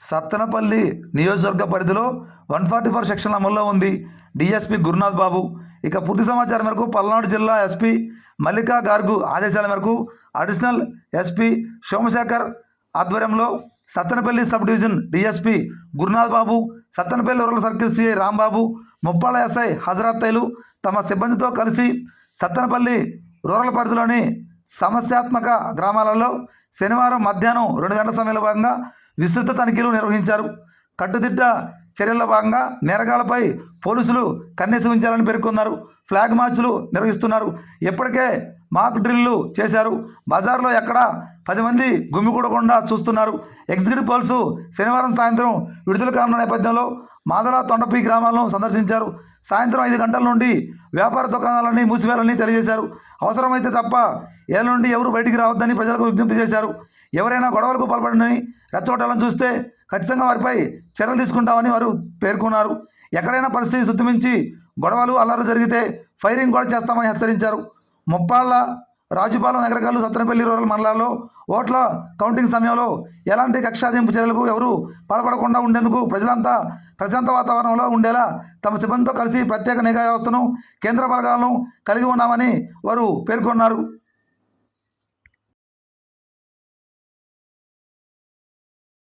సత్తెనపల్లి నియోజకవర్గ పరిధిలో 144 సెక్షన్ అమల్లో ఉంది. డీఎస్పీ గురునాథ్ బాబు. ఇక పూర్తి సమాచారం మేరకు పల్నాడు జిల్లా ఎస్పీ మల్లికా గార్గు ఆదేశాల మేరకు అడిషనల్ ఎస్పీ సోమశేఖర్ ఆధ్వర్యంలో Sattenapalli sub division DSP Gurunath Babu, Sattenapalli rural circle CI Rambabu, Muppalla SI హజరత్తయ్యలు తమ సిబ్బందితో కలిసి సత్తెనపల్లి రూరల్ పరిధిలోని సమస్యాత్మక గ్రామాలలో శనివారం మధ్యాహ్నం 2 గంటల సమయంలో భాగంగా విస్తృత తనిఖీలు నిర్వహించారు. కట్టుదిట్ట చర్యల్లో భాగంగా నేరగాళ్లపై పోలీసులు కన్నేసి ఉంచాలని పేర్కొన్నారు. ఫ్లాగ్ మార్చులు నిర్వహిస్తున్నారు. ఇప్పటికే మాక్ డ్రిల్లు చేశారు. బజార్లో ఎక్కడ 10 మంది గుమికూడకుండా చూస్తున్నారు. ఎగ్జిక్యూటివ్ పోల్సు శనివారం సాయంత్రం విడుదల కానున్న నేపథ్యంలో మాదల తొండపి గ్రామాలను సందర్శించారు. సాయంత్రం 5 గంటల నుండి వ్యాపార దుకాణాలన్నీ మూసివేయాలని తెలియజేశారు. అవసరమైతే తప్ప ఏళ్ళ నుండి ఎవరు బయటికి రావద్దని ప్రజలకు విజ్ఞప్తి చేశారు. ఎవరైనా గొడవలకు పాల్పడని రెచ్చగొట్టాలని చూస్తే ఖచ్చితంగా వారిపై చర్యలు తీసుకుంటామని వారు పేర్కొన్నారు. ఎక్కడైనా పరిస్థితి శుద్ధిమించి గొడవలు అల్లర్లు జరిగితే ఫైరింగ్ కూడా చేస్తామని హెచ్చరించారు. ముప్పాళ్ళ, రాజుపాలెం, నగరకల్లు, సత్తెనపల్లి రూరల్ మండలాల్లో ఓట్ల కౌంటింగ్ సమయంలో ఎలాంటి కక్షాదింపు చర్యలకు ఎవరూ పాల్పడకుండా ఉండేందుకు ప్రజలంతా ప్రశాంత వాతావరణంలో ఉండేలా తమ సిబ్బందితో కలిసి ప్రత్యేక నిఘా వ్యవస్థను, కేంద్ర బలగాలను కలిగి ఉన్నామని వారు పేర్కొన్నారు.